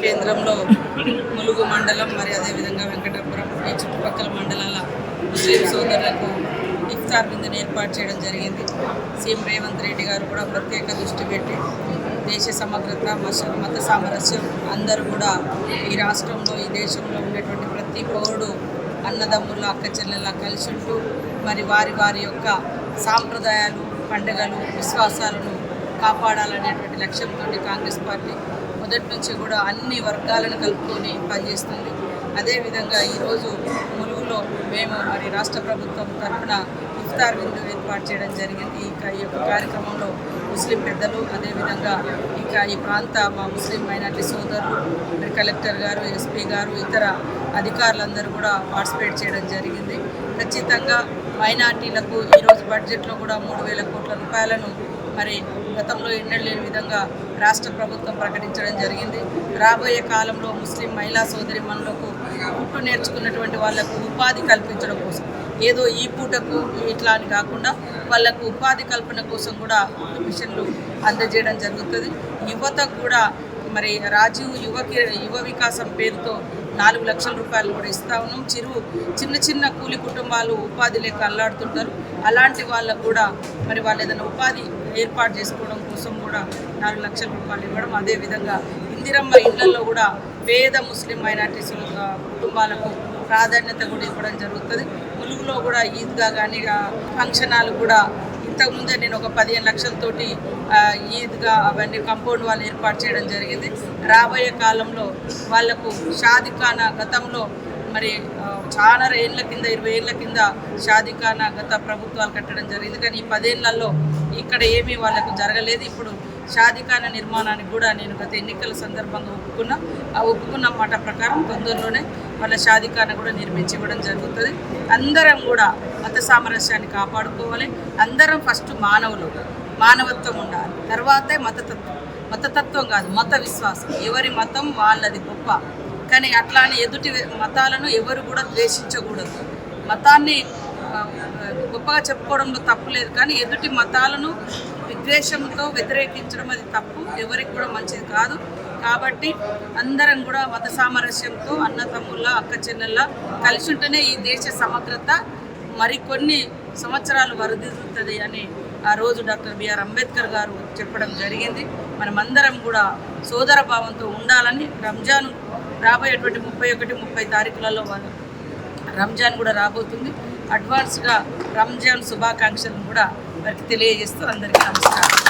కేంద్రంలో ములుగు మండలం మరి అదేవిధంగా వెంకటాపురం ఈ చుట్టుపక్కల మండలాల ముస్లిం సోదరులకు ఇఫ్తార్ విందును ఏర్పాటు చేయడం జరిగింది. సీఎం రేవంత్ రెడ్డి గారు కూడా ప్రత్యేక దృష్టి పెట్టి దేశ సమగ్రత మత సామరస్యం అందరూ కూడా ఈ రాష్ట్రంలో ఈ దేశంలో ఉండేటువంటి ప్రతి పౌరుడు అన్నదమ్ముల అక్క చెల్లెల కలిసి ఉంటూ మరి వారి వారి యొక్క సాంప్రదాయాలు పండుగలు విశ్వాసాలను కాపాడాలనేటువంటి లక్ష్యంతో కాంగ్రెస్ పార్టీ మొదటి నుంచి కూడా అన్ని వర్గాలను కలుపుకొని పనిచేస్తుంది. అదేవిధంగా ఈరోజు ములుగులో మేము మరి రాష్ట్ర ప్రభుత్వం తరఫున ఇఫ్తార్ విందు ఏర్పాటు చేయడం జరిగింది. ఈ యొక్క కార్యక్రమంలో ముస్లిం పెద్దలు అదేవిధంగా ఈ ప్రాంత మా ముస్లిం మైనార్టీ సోదరులు మరి కలెక్టర్ గారు ఎస్పీ గారు ఇతర అధికారులందరూ కూడా పార్టిసిపేట్ చేయడం జరిగింది. ఖచ్చితంగా మైనార్టీలకు ఈరోజు బడ్జెట్లో కూడా 3,000 కోట్ల రూపాయలను మరి గతంలో ఎన్నడూ లేని విధంగా రాష్ట్ర ప్రభుత్వం ప్రకటించడం జరిగింది. రాబోయే కాలంలో ముస్లిం మహిళా సోదరిమణులకు పుట్టు నేర్చుకున్నటువంటి వాళ్లకు ఉపాధి కల్పించడం కోసం ఏదో ఈ పూటకు ఇట్లా అని కాకుండా వాళ్లకు ఉపాధి కల్పన కోసం కూడా మిషన్లు అందజేయడం జరుగుతుంది. యువతకు కూడా మరి రాజీవ్ యువ వికాసం పేరుతో 4 లక్షల రూపాయలు కూడా ఇస్తా ఉన్నాం. చిన్న చిన్న కూలి కుటుంబాలు ఉపాధి లేక అల్లాడుతుంటారు. అలాంటి వాళ్ళకు కూడా మరి వాళ్ళు ఏదైనా ఉపాధి ఏర్పాటు చేసుకోవడం కోసం కూడా 4 లక్షల రూపాయలు ఇవ్వడం. అదేవిధంగా ఇందిరమ్మ ఇళ్లలో కూడా పేద ముస్లిం మైనార్టీస్ కుటుంబాలకు ప్రాధాన్యత కూడా ఇవ్వడం జరుగుతుంది. ములుగులో కూడా ఈద్గా కానీ ఫంక్షన్ హాల్ కూడా ఇంతకుముందే నేను ఒక 15 లక్షలతోటి ఈద్గా అవన్నీ కాంపౌండ్ వాళ్ళు ఏర్పాటు చేయడం జరిగింది. రాబోయే కాలంలో వాళ్లకు షాదిఖానా గతంలో మరి చాలా ఏళ్ళ కింద 20 ఏళ్ళ కింద షాదిఖానా గత ప్రభుత్వాలు కట్టడం జరిగింది. కానీ ఈ 10 ఏళ్లలో ఇక్కడ ఏమీ వాళ్ళకు జరగలేదు. ఇప్పుడు షాదిఖానా నిర్మాణానికి కూడా నేను గత ఎన్నికల సందర్భంగా ఒప్పుకున్న మాట ప్రకారం తొందరలోనే వాళ్ళ షాదిఖానా కూడా నిర్మించి ఇవ్వడం జరుగుతుంది. అందరం కూడా మత సామరస్యాన్ని కాపాడుకోవాలి. అందరం ఫస్ట్ మానవత్వం ఉండాలి, తర్వాతే మతతత్వం కాదు మత విశ్వాసం. ఎవరి మతం వాళ్ళది గొప్ప, కానీ అట్లానే ఎదుటి మతాలను ఎవరు కూడా ద్వేషించకూడదు. మతాన్ని గొప్పగా చెప్పుకోవడంలో తప్పు లేదు, కానీ ఎదుటి మతాలను విద్వేషంతో వ్యతిరేకించడం అది తప్పు, ఎవరికి కూడా మంచిది కాదు. కాబట్టి అందరం కూడా మత సామరస్యంతో అన్నతమ్ముళ్ళ అక్క చెల్లెళ్ళ కలిసి ఉంటేనే ఈ దేశ సమగ్రత మరికొన్ని సంవత్సరాలు వరదిల్లుతుంది అని ఆ రోజు డాక్టర్ బిఆర్ అంబేద్కర్ గారు చెప్పడం జరిగింది. మనమందరం కూడా సోదర భావంతో ఉండాలని రంజాన్ రాబోయేటువంటి 31-30 తారీఖులలో రంజాన్ కూడా రాబోతుంది. అడ్వాన్స్గా రంజాన్ శుభాకాంక్షలను కూడా వారికి తెలియజేస్తూ అందరికీ నమస్కారం.